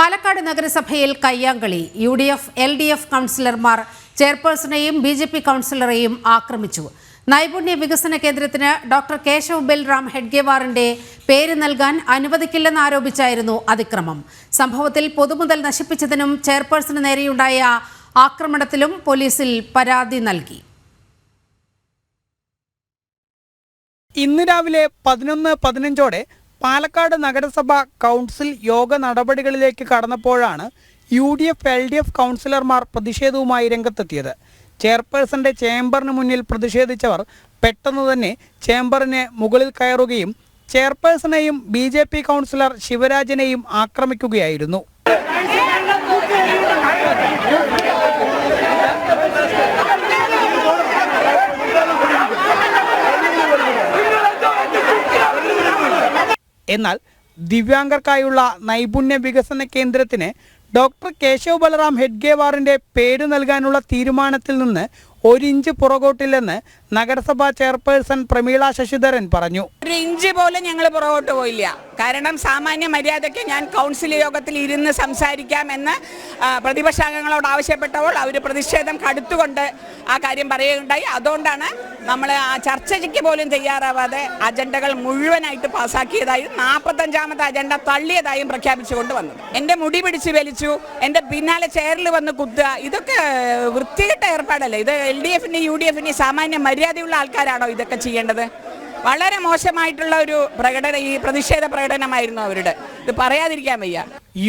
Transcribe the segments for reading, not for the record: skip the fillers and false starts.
പാലക്കാട് നഗരസഭയിൽ കയ്യാങ്കളി. UDF, LDF കൗൺസിലർമാർ ചെയർപേഴ്സണെയും BJP കൗൺസിലറെയും ആക്രമിച്ചു. നൈപുണ്യ വികസന കേന്ദ്രത്തിന് ഡോക്ടർ കേശവ് ബൽറാം ഹെഡ്ഗേവാറിന്റെ പേര് നൽകാൻ അനുവദിക്കില്ലെന്ന് ആരോപിച്ചായിരുന്നു അതിക്രമം. സംഭവത്തിൽ പൊതുമുതൽ നശിപ്പിച്ചതിനും ചെയർപേഴ്സന് നേരെയുണ്ടായ ആക്രമണത്തിലും പോലീസിൽ പരാതി നൽകി. ഇന്ന് രാവിലെ 11:15 പാലക്കാട് നഗരസഭ കൗൺസിൽ യോഗ നടപടികളിലേക്ക് കടന്നപ്പോഴാണ് UDF, LDF കൗൺസിലർമാർ പ്രതിഷേധവുമായി രംഗത്തെത്തിയത്. ചെയർപേഴ്സന്റെ ചേംബറിന് മുന്നിൽ പ്രതിഷേധിച്ചവർ പെട്ടെന്ന് തന്നെ ചേംബറിന് മുകളിൽ കയറുകയും ചെയർപേഴ്സണെയും BJP കൗൺസിലർ ശിവരാജനെയും ആക്രമിക്കുകയായിരുന്നു. എന്നാൽ ദിവ്യാംഗർക്കായുള്ള നൈപുണ്യ വികസന കേന്ദ്രത്തിന് ഡോക്ടർ കേശവ് ബൽറാം ഹെഡ്ഗേവാറിന്റെ പേര് നൽകാനുള്ള തീരുമാനത്തിൽ നിന്ന് 1 ഇഞ്ച് പുറകോട്ടില്ലെന്ന് നഗരസഭാ ചെയർപേഴ്സൺ പ്രമീള ശശിധരൻ പറഞ്ഞു. 1 ഇഞ്ച് പോലും ഞങ്ങൾ പുറകോട്ട് പോയില്ല. കാരണം സാമാന്യ മര്യാദയ്ക്ക് ഞാൻ കൗൺസിൽ യോഗത്തിൽ ഇരുന്ന് സംസാരിക്കാമെന്ന് പ്രതിപക്ഷാംഗങ്ങളോട് ആവശ്യപ്പെട്ടപ്പോൾ അവർ പ്രതിഷേധം കടുത്തുകൊണ്ട് ആ കാര്യം പറയുകയുണ്ടായി. അതുകൊണ്ടാണ് നമ്മൾ ആ ചർച്ചയ്ക്ക് പോലും തയ്യാറാവാതെ അജണ്ടകൾ മുഴുവനായിട്ട് പാസ്സാക്കിയതായും 45ാമത്തെ അജണ്ട തള്ളിയതായും പ്രഖ്യാപിച്ചുകൊണ്ട് വന്നു. എൻ്റെ മുടി പിടിച്ച് വലിച്ചു, എൻ്റെ പിന്നാലെ ചെയറിൽ വന്ന് കുത്തുക, ഇതൊക്കെ വൃത്തികെട്ട ഏർപ്പാടല്ലേ? ഇത് LDF-ന്റെ UDF-ന്റെ സാമാന്യ മര്യാദയുള്ള ആൾക്കാരാണോ ഇതൊക്കെ ചെയ്യേണ്ടത്? വളരെ മോശമായിട്ടുള്ള ഒരു ഈ പ്രതിഷേധ പ്രകടനമായിരുന്നു അവരുടെ. ഇത് പറയാതിരിക്കാൻ വയ്യ.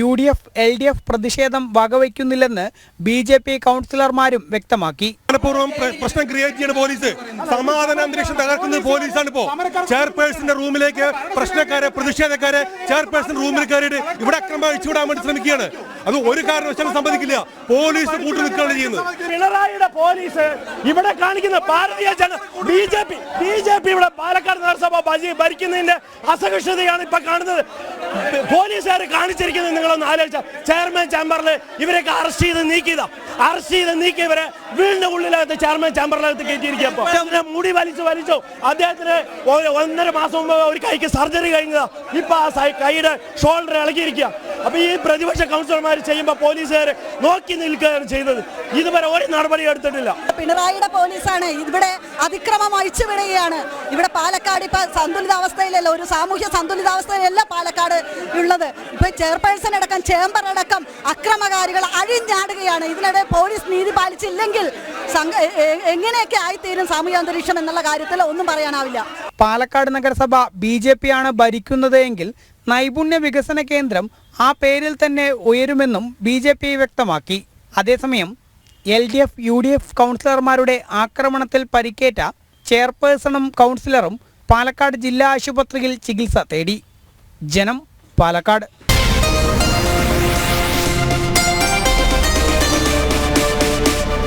UDF, LDF പ്രതിഷേധം വകവയ്ക്കുന്നില്ലെന്ന് BJP കൗൺസിലർമാരും വ്യക്തമാക്കി. പ്രശ്നം ക്രിയേറ്റ് ചെയ്യുന്ന പോലീസ്, സമാധാന അന്തരീക്ഷം തകർക്കുന്നത് പോലീസാണ്. ഇപ്പോ ചെയർപേഴ്സന്റെ റൂമിലേക്ക് പ്രശ്നക്കാരെ, പ്രതിഷേധക്കാരെ ചെയർപേഴ്സൺ റൂമിൽ കയറിയിട്ട് ഇവിടെ അക്രമം അഴിച്ചുവിടാൻ വേണ്ടി ശ്രമിക്കുകയാണ്. അത് ഒരു കാരണവശാലും സമ്മതിക്കില്ല. പോലീസ് കൂട്ടു നിൽക്കുകയാണ് ചെയ്യുന്നത്. പിണറായിയുടെ പോലീസ് ഇവിടെ കാണിക്കുന്ന ഭാരതീയ BJP ഇവിടെ പാലക്കാട് നഗരസഭ ഭരിക്കുന്നതിന്റെ അസഹിഷ്ണുതയാണ് ഇപ്പൊ കാണുന്നത്. പോലീസുകാർ കാണിച്ചിരിക്കുന്നത് നിങ്ങളൊന്ന് ആലോചിച്ച. ചെയർമാൻ ചേംബറിൽ ഇവരൊക്കെ അറസ്റ്റ് ചെയ്ത് നീക്കിയവരെ വീടിന്റെ ഉള്ളിലകത്ത് ചെയർമാൻ ചേംബറിനകത്ത് കയറ്റിയിരിക്കും. മുടി വലിച്ചു അദ്ദേഹത്തിന് 1.5 മാസം മുമ്പ് ഒരു കൈക്ക് സർജറി കഴിഞ്ഞതാ. ഇപ്പൊ ആ കൈയുടെ ഷോൾഡർ ഇളകിയിരിക്കുക. അപ്പൊ ഈ പ്രതിപക്ഷ കൗൺസിലർമാർ ചെയ്യുമ്പോൾ പോലീസുകാർ നോക്കി നിൽക്കുകയാണ് ചെയ്തത്. ഇതുവരെ ഒരു നടപടി എടുത്തിട്ടില്ല. പിണറായിയുടെ പോലീസാണ് ഇവിടെ അതിക്രമം അഴിച്ചുവിടുകയാണ്. ഇവിടെ പാലക്കാട് ഇപ്പൊ സന്തുലിതാവസ്ഥയിലല്ല, ഒരു സാമൂഹ്യ സന്തുലിതാവസ്ഥയിലല്ല പാലക്കാട് ഉള്ളത്. ഇപ്പൊ ചെയർപേഴ്സൺ അടക്കം ചേംബർ അടക്കം അക്രമകാരികൾ അഴിഞ്ഞാടുകയാണ്. ഇതിനിടെ പോലീസ് നീതി പാലിച്ചില്ലെങ്കിൽ എങ്ങനെയൊക്കെ ആയിത്തീരും സാമൂഹ്യ അന്തരീക്ഷം എന്നുള്ള കാര്യത്തിൽ ഒന്നും പറയാനാവില്ല. പാലക്കാട് നഗരസഭ BJP ആണ് ഭരിക്കുന്നത് എങ്കിൽ നൈപുണ്യ വികസന കേന്ദ്രം ആ പേരിൽ തന്നെ ഉയരുമെന്നും BJP വ്യക്തമാക്കി. അതേസമയം LDF, UDF കൗൺസിലർമാരുടെ ആക്രമണത്തിൽ പരിക്കേറ്റ ചെയർപേഴ്സണും കൗൺസിലറും പാലക്കാട് ജില്ലാ ആശുപത്രിയിൽ ചികിത്സ തേടി. ജനം, പാലക്കാട്.